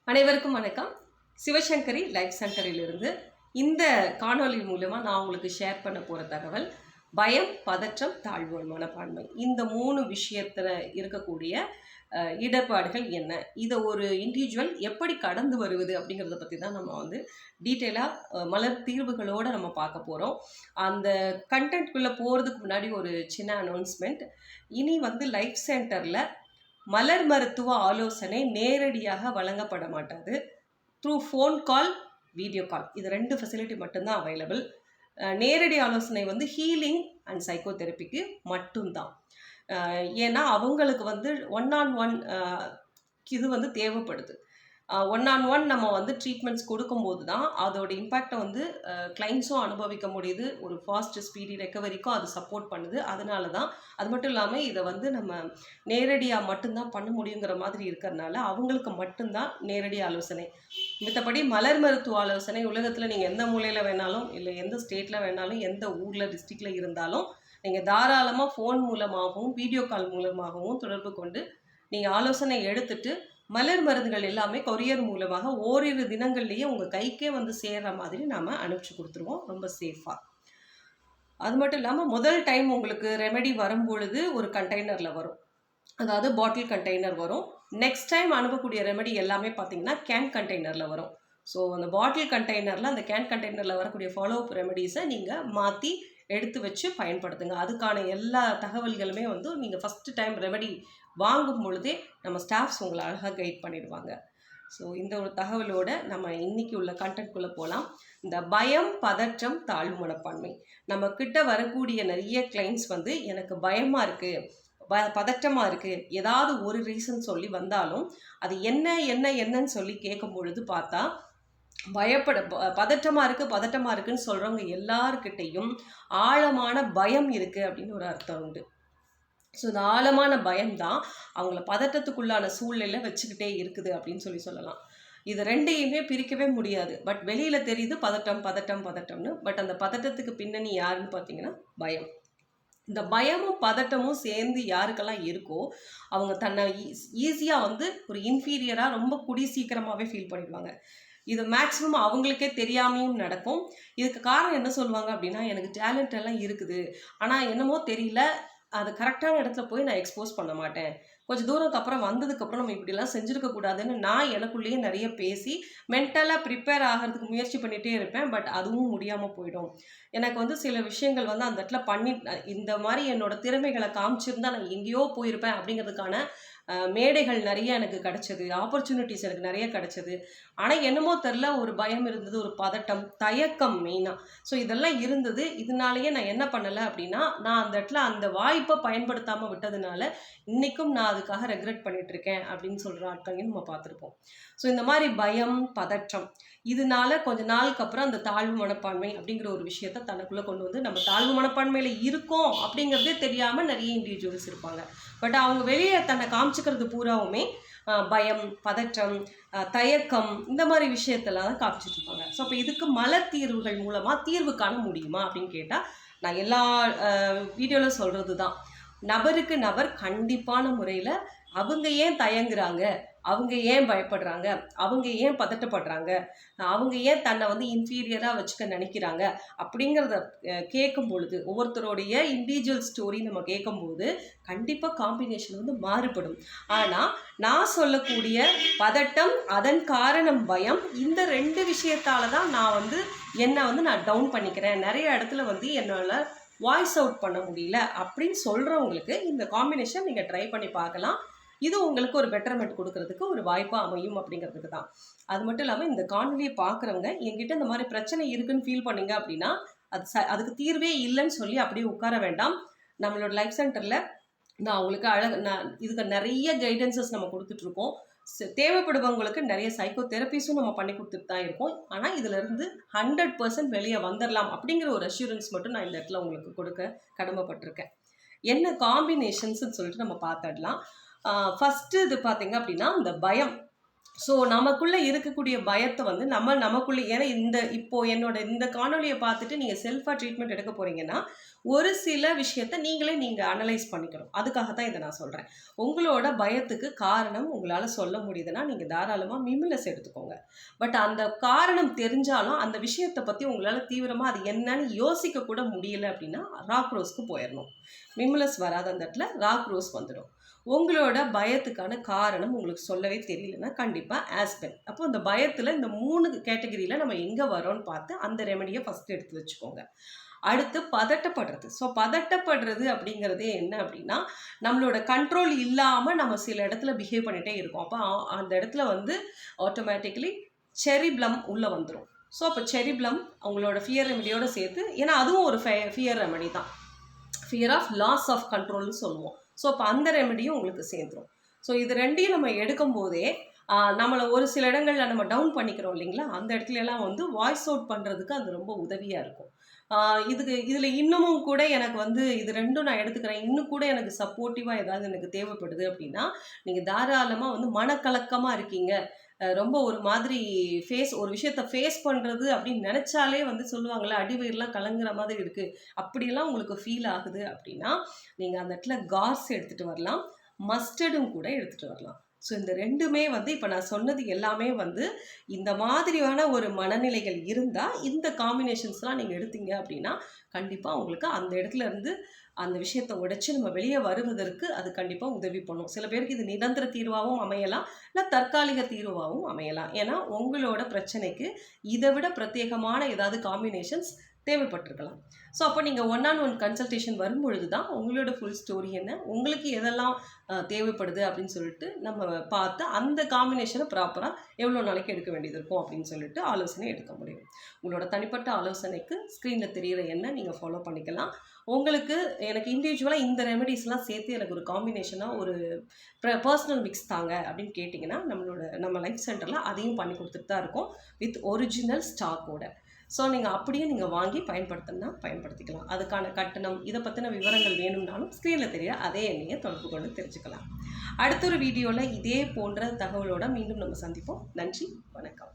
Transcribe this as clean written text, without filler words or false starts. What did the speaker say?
அனைவருக்கும் வணக்கம். சிவசங்கரி லைஃப் சென்டரிலிருந்து இந்த காணொளி மூலமா நான் உங்களுக்கு ஷேர் பண்ண போற தகவல் பயம், பதற்றம், தாழ்வு மனப்பான்மை. இந்த 3 விஷயத்துல இருக்கக்கூடிய இடர்பாடுகள் என்ன, இதை ஒரு இண்டிவிஜுவல் எப்படி கடந்து வருவது அப்படிங்கிறத பற்றி தான் நம்ம வந்து டீட்டெயிலாக மலர் தீர்வுகளோடு நம்ம பார்க்க போகிறோம். அந்த கண்டென்ட்குள்ளே போகிறதுக்கு முன்னாடி ஒரு சின்ன அனௌன்ஸ்மெண்ட். இனி வந்து லைஃப் சென்டரில் மலர் மருத்துவ ஆலோசனை நேரடியாக வழங்கப்பட மாட்டாது. Through phone call, video call, இது 2 ஃபெசிலிட்டி மட்டும்தான் அவைலபிள். நேரடி ஆலோசனை வந்து ஹீலிங் அண்ட் சைக்கோதெரப்பிக்கு மட்டும்தான். ஏன்னா அவங்களுக்கு வந்து 1-on-1 இது வந்து தேவைப்படுது. 1-on-1 நம்ம வந்து ட்ரீட்மெண்ட்ஸ் கொடுக்கும்போது தான் அதோட இம்பேக்டை வந்து கிளைண்ட்ஸும் அனுபவிக்க முடியுது. ஒரு ஃபாஸ்ட் ஸ்பீடி ரெக்கவரிக்கும் அது சப்போர்ட் பண்ணுது. அதனால தான். அது மட்டும் இல்லாமல் இதை வந்து நம்ம நேரடியாக மட்டும்தான் பண்ண முடியுங்கிற மாதிரி இருக்கிறதுனால அவங்களுக்கு மட்டும்தான் நேரடி ஆலோசனை. மற்றபடி மலர் மருத்துவ ஆலோசனை உலகத்தில் நீங்கள் எந்த மூலையில் வேணாலும், இல்லை எந்த ஸ்டேட்டில் வேணாலும், எந்த ஊரில் டிஸ்ட்ரிக்டில் இருந்தாலும் நீங்கள் தாராளமாக ஃபோன் மூலமாகவும் வீடியோ கால் மூலமாகவும் தொடர்பு கொண்டு நீங்கள் ஆலோசனை எடுத்துட்டு மலர் மருந்துகள் எல்லாமே கொரியர் மூலமாக ஓரிரு தினங்கள்லேயே உங்கள் கைக்கே வந்து சேர்கிற மாதிரி நாம் அனுப்பிச்சி கொடுத்துருவோம், ரொம்ப சேஃபாக. அது மட்டும் இல்லாமல் முதல் டைம் உங்களுக்கு ரெமெடி வரும்பொழுது ஒரு கண்டெய்னரில் வரும், அதாவது பாட்டில் கண்டெய்னர் வரும். நெக்ஸ்ட் டைம் அனுப்பக்கூடிய ரெமெடி எல்லாமே பார்த்தீங்கன்னா கேன் கண்டெய்னரில் வரும். ஸோ அந்த பாட்டில் கண்டெய்னரில், அந்த கேன் கண்டெய்னரில் வரக்கூடிய ஃபாலோ அப் ரெமெடிஸை நீங்கள் மாற்றி எடுத்து வச்சு பயன்படுத்துங்க. அதுக்கான எல்லா தகவல்களுமே வந்து நீங்கள் ஃபஸ்ட்டு டைம் ரெமெடி வாங்கும் பொழுதே நம்ம ஸ்டாஃப்ஸ் உங்களை அழகாக கைட் பண்ணிடுவாங்க. ஸோ இந்த ஒரு தகவலோட நம்ம இன்றைக்கி உள்ள கண்டென்ட்குள்ளே போகலாம். இந்த பயம், பதற்றம், தாழ்வு மனப்பான்மை. நம்ம கிட்ட வரக்கூடிய நிறைய கிளைண்ட்ஸ் வந்து எனக்கு பயமாக இருக்குது, பதற்றமாக இருக்குது, ஏதாவது ஒரு ரீசன் சொல்லி வந்தாலும் அது என்னன்னு சொல்லி கேட்கும் பொழுது பார்த்தா பதட்டமாக இருக்குன்னு சொல்கிறவங்க எல்லாருக்கிட்டையும் ஆழமான பயம் இருக்குது அப்படின்னு ஒரு அர்த்தம் உண்டு. ஸோ இந்த ஆழமான பயம்தான் அவங்கள பதட்டத்துக்குள்ளான சூழ்நிலை வச்சுக்கிட்டே இருக்குது அப்படின்னு சொல்லலாம். இது ரெண்டையுமே பிரிக்கவே முடியாது. பட் வெளியில் தெரியுது பதட்டம்னு. பட் அந்த பதட்டத்துக்கு பின்னணி யாருன்னு பார்த்தீங்கன்னா பயம். இந்த பயமும் பதட்டமும் சேர்ந்து யாருக்கெல்லாம் இருக்கோ அவங்க தன்னை ஈஸியாக வந்து ஒரு இன்ஃபீரியராக ரொம்ப சீக்கிரமாகவே ஃபீல் பண்ணிடுவாங்க. இது மேக்ஸிமம் அவங்களுக்கே தெரியாமையும் நடக்கும். இதுக்கு காரணம் என்ன சொல்லுவாங்க அப்படின்னா, எனக்கு டேலண்ட் எல்லாம் இருக்குது, ஆனால் என்னமோ தெரியல, அது கரெக்டான இடத்துல போய் நான் எக்ஸ்போஸ் பண்ண மாட்டேன். கொஞ்சம் தூரத்துக்கு அப்புறம் வந்ததுக்கப்புறம் நம்ம இப்படிலாம் செஞ்சுருக்கக்கூடாதுன்னு நான் எனக்குள்ளேயே நிறைய பேசி மென்டலாக ப்ரிப்பேர் ஆகிறதுக்கு முயற்சி பண்ணிகிட்டே இருப்பேன். பட் அதுவும் முடியாமல் போயிடும். எனக்கு வந்து சில விஷயங்கள் வந்து அந்த இடத்துல இந்த மாதிரி என்னோட திறமைகளை காமிச்சிருந்தா நான் எங்கேயோ போயிருப்பேன் அப்படிங்கிறதுக்கான மேடைகள் நிறைய எனக்கு கிடச்சிது, ஆப்பர்ச்சுனிட்டிஸ் எனக்கு நிறைய கிடச்சிது. ஆனால் என்னமோ தெரில, ஒரு பயம் இருந்தது, ஒரு பதட்டம், தயக்கம் மெயினாக. ஸோ இதெல்லாம் இருந்தது. இதனாலேயே நான் என்ன பண்ணலை அப்படின்னா, நான் அந்த இடத்துல அந்த வாய்ப்பை பயன்படுத்தாமல் விட்டதுனால இன்றைக்கும் நான் அதுக்காக ரெக்ரெட் பண்ணிகிட்ருக்கேன் அப்படின்னு சொல்கிற ஆட்களையும் நம்ம பார்த்துருப்போம். ஸோ இந்த மாதிரி பயம், பதற்றம், இதனால கொஞ்ச நாளுக்கு அப்புறம் அந்த தாழ்வு மனப்பான்மை அப்படிங்கிற ஒரு விஷயத்த தனக்குள்ளே கொண்டு வந்து நம்ம தாழ்வு மனப்பான்மையில் இருக்கோம் அப்படிங்கிறதே தெரியாமல் நிறைய இண்டிவிஜுவல்ஸ் இருப்பாங்க. பட் அவங்க வெளியே தன்னை காமிச்சிக்கிறது பூராவுமே பயம், பதற்றம், தயக்கம், இந்த மாதிரி விஷயத்தெல்லாம் தான் காமிச்சிட்டு இருப்பாங்க. ஸோ அப்போ இதுக்கு மலர் தீர்வுகள் மூலமாக தீர்வு காண முடியுமா அப்படின்னு கேட்டால், நான் எல்லா வீடியோவில் சொல்கிறது தான், நபருக்கு நபர் கண்டிப்பான முறையில் அவங்க ஏன் தயங்குறாங்க, அவங்க ஏன் பயப்படுறாங்க, அவங்க ஏன் பதட்டப்படுறாங்க, அவங்க ஏன் தன்னை வந்து இன்ஃபீரியராக வச்சுக்க நினைக்கிறாங்க அப்படிங்கிறத கேட்கும் பொழுது, ஒவ்வொருத்தருடைய இண்டிவிஜுவல் ஸ்டோரி நம்ம கேட்கும்போது கண்டிப்பாக காம்பினேஷன் வந்து மாறுபடும். ஆனால் நான் சொல்லக்கூடிய பதட்டம், அதன் காரணம் பயம், இந்த 2 விஷயத்தால தான் நான் வந்து என்னை வந்து நான் டவுன் பண்ணிக்கிறேன், நிறைய இடத்துல வந்து என்னால் வாய்ஸ் அவுட் பண்ண முடியல அப்படின்னு சொல்கிறவங்களுக்கு இந்த காம்பினேஷன் நீங்கள் ட்ரை பண்ணி பார்க்கலாம். இது உங்களுக்கு ஒரு பெட்டர்மெண்ட் கொடுக்கறதுக்கு ஒரு வாய்ப்பாக அமையும் அப்படிங்கிறதுக்கு தான். அது மட்டும் இல்லாமல் இந்த காணொலியை பார்க்குறவங்க என்கிட்ட இந்த மாதிரி பிரச்சனை இருக்குன்னு ஃபீல் பண்ணீங்க அப்படின்னா அதுக்கு தீர்வே இல்லைன்னு சொல்லி அப்படியே உட்கார வேண்டாம். நம்மளோட லைஃப் சென்டரில் நான் அவங்களுக்கு இதுக்கு நிறைய கைடன்சஸ் நம்ம கொடுத்துட்ருக்கோம். தேவைப்படுபவங்களுக்கு நிறைய சைக்கோ தெரப்பிஸும் நம்ம பண்ணி கொடுத்துட்டு தான் இருக்கோம். ஆனால் இதிலிருந்து 100% வெளியே வந்துடலாம் அப்படிங்கிற ஒரு அஷூரன்ஸ் மட்டும் நான் இந்த இடத்துல உங்களுக்கு கொடுக்க கடமைப்பட்டிருக்கேன். என்ன காம்பினேஷன்ஸ்ன்னு சொல்லிட்டு நம்ம பார்த்துடலாம். ஃபஸ்ட்டு இது பார்த்தீங்க அப்படின்னா, இந்த பயம். ஸோ நமக்குள்ளே இருக்கக்கூடிய பயத்தை வந்து நமக்குள்ளே, ஏன்னா இப்போது இந்த காணொலியை பார்த்துட்டு நீங்கள் செல்ஃபாக ட்ரீட்மெண்ட் எடுக்க போகிறீங்கன்னா ஒரு சில விஷயத்தை நீங்கள் அனலைஸ் பண்ணிக்கணும். அதுக்காக தான் இதை நான் சொல்கிறேன். உங்களோட பயத்துக்கு காரணம் உங்களால் சொல்ல முடியுதுன்னா நீங்கள் தாராளமாக மிம்லஸ் எடுத்துக்கோங்க. பட் அந்த காரணம் தெரிஞ்சாலும் அந்த விஷயத்தை பற்றி உங்களால் தீவிரமாக அது என்னன்னு யோசிக்க கூட முடியல அப்படின்னா ராக் ரோஸ்க்கு போயிடணும். மிம்லஸ் வராத அந்த இடத்துல ராக் ரோஸ் வந்துடும். உங்களோட பயத்துக்கான காரணம் உங்களுக்கு சொல்லவே தெரியலன்னா கண்டிப்பாக ஆஸ்பென். அப்போ அந்த பயத்தில் இந்த 3 கேட்டகரியில் நம்ம எங்கே வரோன்னு பார்த்து அந்த ரெமெடியை ஃபஸ்ட்டு எடுத்து வச்சுக்கோங்க. அடுத்து பதட்டப்படுறது. ஸோ பதட்டப்படுறது அப்படிங்கிறதே என்ன அப்படின்னா, நம்மளோட கண்ட்ரோல் இல்லாமல் நம்ம சில இடத்துல பிஹேவ் பண்ணிகிட்டே இருக்கோம். அப்போ அந்த இடத்துல வந்து ஆட்டோமேட்டிக்கலி செரி ப்ளம் உள்ளே வந்துடும். ஸோ அப்போ செரி ப்ளம் அவங்களோட ஃபியர் ரெமெடியோடு சேர்த்து, ஏன்னா அதுவும் ஒரு ஃபியர் ரெமெடி தான், ஃபியர் ஆஃப் லாஸ் ஆஃப் கண்ட்ரோல்னு சொல்லுவோம். ஸோ அப்போ அந்த ரெமெடியும் உங்களுக்கு சேர்ந்துடும். ஸோ இது ரெண்டையும் நம்ம எடுக்கும் போதே நம்மளை ஒரு சில இடங்களில் நம்ம டவுன் பண்ணிக்கிறோம் இல்லைங்களா, அந்த இடத்துலலாம் வந்து வாய்ஸ் அவுட் பண்ணுறதுக்கு அது ரொம்ப உதவியாக இருக்கும். இதில் இன்னமும் கூட எனக்கு வந்து இது ரெண்டும் நான் எடுத்துக்கிறேன், இன்னும் கூட எனக்கு சப்போர்ட்டிவாக ஏதாவது எனக்கு தேவைப்படுது அப்படின்னா, நீங்கள் தாராளமாக வந்து மனக்கலக்கமாக இருக்கீங்க, ரொம்ப ஒரு மாதிரி ஒரு விஷயத்தை ஃபேஸ் பண்ணுறது அப்படின்னு நினச்சாலே வந்து சொல்லுவாங்களே அடிவயிரெலாம் கலங்குற மாதிரி இருக்குது, அப்படியெல்லாம் உங்களுக்கு ஃபீல் ஆகுது அப்படின்னா நீங்கள் அந்த இடத்துல கார்ஸ் எடுத்துகிட்டு வரலாம், மஸ்டர்டும் கூட எடுத்துகிட்டு வரலாம். ஸோ இந்த ரெண்டுமே வந்து இப்போ நான் சொன்னது எல்லாமே வந்து இந்த மாதிரியான ஒரு மனநிலைகள் இருந்தால் இந்த காம்பினேஷன்ஸ்லாம் நீங்கள் எடுத்தீங்க அப்படின்னா கண்டிப்பாக உங்களுக்கு அந்த இடத்துல இருந்து அந்த விஷயத்தை உடைச்சி நம்ம வெளியே வருவதற்கு அது கண்டிப்பாக உதவி பண்ணும். சில பேருக்கு இது நிரந்தர தீர்வாகவும் அமையலாம், இல்லை தற்காலிக தீர்வாகவும் அமையலாம். ஏன்னா உங்களோட பிரச்சனைக்கு இதை விட பிரத்யேகமான ஏதாவது காம்பினேஷன்ஸ் தேவைப்பட்டிருக்கலாம். ஸோ அப்போ நீங்கள் 1-on-1 கன்சல்டேஷன் வரும்பொழுது தான் உங்களோட ஃபுல் ஸ்டோரி என்ன, உங்களுக்கு எதெல்லாம் தேவைப்படுது அப்படின்னு சொல்லிட்டு நம்ம பார்த்து அந்த காம்பினேஷனை ப்ராப்பராக எவ்வளோ நாளைக்கு எடுக்க வேண்டியது இருக்கும் அப்படின்னு சொல்லிட்டு ஆலோசனை எடுக்க முடியும். உங்களோட தனிப்பட்ட ஆலோசனைக்கு ஸ்க்ரீனில் தெரிகிற என்ன நீங்கள் ஃபாலோ பண்ணிக்கலாம். உங்களுக்கு எனக்கு இண்டிவிஜுவலாக இந்த ரெமெடிஸ்லாம் சேர்த்து எனக்கு ஒரு காம்பினேஷனாக ஒரு பர்சனல் மிக்ஸ் தாங்க அப்படின்னு கேட்டிங்கன்னா நம்ம லைஃப் சென்டரில் அதையும் பண்ணி கொடுத்துட்டு தான் இருக்கோம், வித் ஒரிஜினல் ஸ்டாக்கோட. ஸோ நீங்கள் அப்படியே வாங்கி பயன்படுத்திக்கலாம். அதுக்கான கட்டணம், இதை பற்றின விவரங்கள் வேணும்னாலும் ஸ்க்ரீனில் தெரிய அதே எண்ணையை தொடர்பு கொண்டு தெரிஞ்சுக்கலாம். அடுத்த ஒரு வீடியோவில் இதே போன்ற தகவலோடு மீண்டும் நம்ம சந்திப்போம். நன்றி, வணக்கம்.